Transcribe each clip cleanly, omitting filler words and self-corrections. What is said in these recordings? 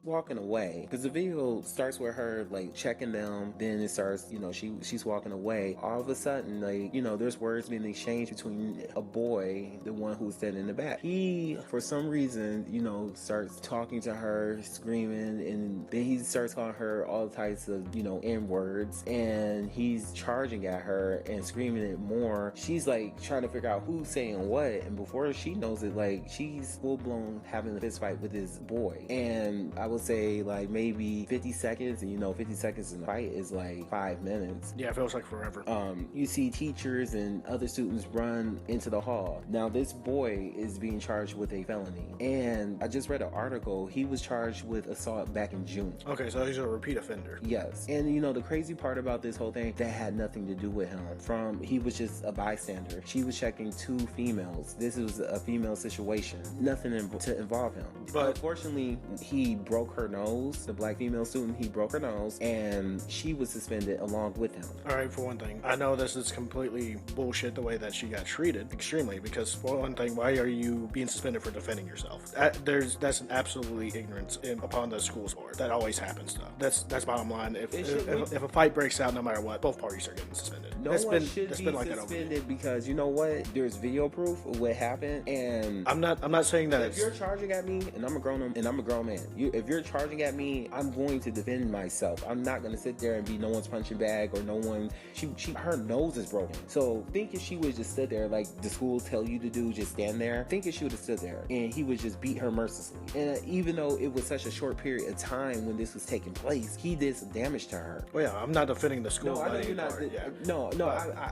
walking away, because the video starts with her like checking them, then it starts, she's walking away. All of a sudden, like, there's words being exchanged between a boy, the one who's dead in the back. He, for some reason, starts talking to her, screaming, and then he starts calling her all types of N words, and he's charging at her and screaming it more. She's like trying to figure out who's saying what, and before she knows it, like, she's full-blown having a fist fight with this boy. And I would say like maybe 50 seconds, and 50 seconds in the fight is like 5 minutes. Yeah, it feels like forever. You see teachers and other students run into the hall. Now this boy is being charged with a felony, and I just read an article, he was charged with assault back in June. Okay, so he's a repeat offender. Yes. And the crazy part about this whole thing, that had nothing to do with him. He was just a bystander. She was checking 2 females. This was a female situation, nothing to involve him. But unfortunately, he broke her nose. The black female student, he broke her nose, and she was suspended along with him. All right, for one thing, I know this is completely bullshit the way that she got treated, extremely, because for one thing, why are you being suspended for defending yourself? That's an absolutely ignorance upon the school's part. That always happens, though. That's bottom line. If a fight breaks out, no matter what, both parties are getting suspended. No one should be suspended, because you know what? There's video proof of what happened, and I'm not saying that if you're charging at me, and I'm a grown man, if you're charging at me, I'm going to defend myself. I'm not going to sit there and be no one's punching bag or no one. Her nose is broken. So think if she would just stood there like the school tell you to do, just stand there. Think if she would have stood there and he would just beat her mercilessly. And even though it was such a short period of time when this was taking place, he did some damage to her. Well, yeah, I'm not defending the school. No, I know you're not. No,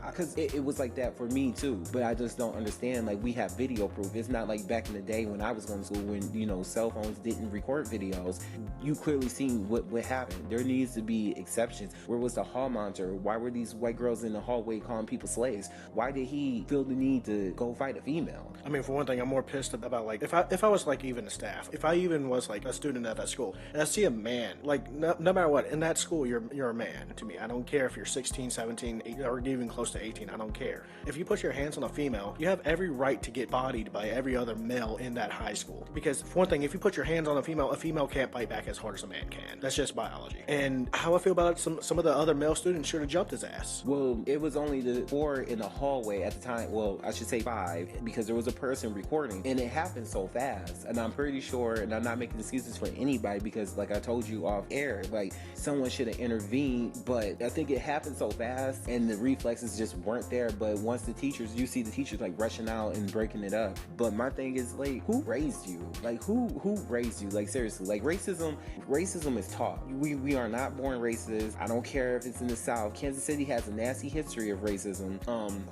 because it was like that for me too. But I just don't understand. Like, we have video proof. It's not like back in the day when I was going to school, when cell phones didn't record videos. You clearly seen what happened. There needs to be exceptions. Where was the hall monitor? Why were these white girls in the hallway calling people slaves? Why did he feel the need to go fight a female? I mean, for one thing, I'm more pissed about, like, if I was like even a staff, if I even was like a student at that school, and I see a man, like, no matter what, in that school, you're a man to me. I don't care if you're 16, 17, 18, or even close to 18. I don't care. If you put your hands on a female, you have every right to get bodied by every other male in that high school. Because for one thing, if you put your hands on a female can't bite back as hard as a man can. That's just biology. And how I feel about it, some of the other male students should have jumped his ass. Well, it was only the 4 in the hallway at the time. Well, I should say 5, because there was a person recording, and it happened so fast. And I'm pretty sure, and I'm not making excuses for anybody, because like I told you off air, like, someone should have intervened, but I think it happened so fast and the reflexes just weren't there. But once you see the teachers like rushing out and breaking it up. But my thing is, like, who raised you? Like, who raised you? Like, seriously, like, racism is taught. We are not born racist. I don't care if it's in the South. Kansas City has a nasty history of racism.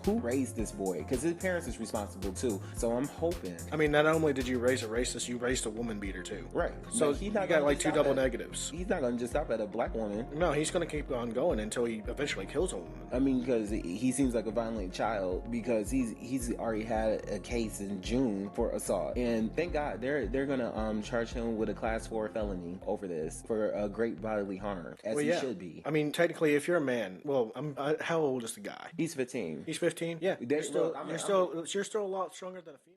Who raised this boy? Because his parents is responsible too. So I'm hoping. I mean, not only did you raise a racist, you raised a woman beater too. Right. So he got like 2 double negatives. He's not gonna just stop at a black woman. No, he's gonna keep on going until he eventually kills a woman. I mean, because he seems like a violent child, because he's already had a case in June for assault, and thank God they're gonna charge him with a class 4 felony over this for a great bodily harm, as he should be. I mean, technically, if you're a man, well, how old is the guy? He's 15. He's 15. Yeah, you're still a lot stronger than a female.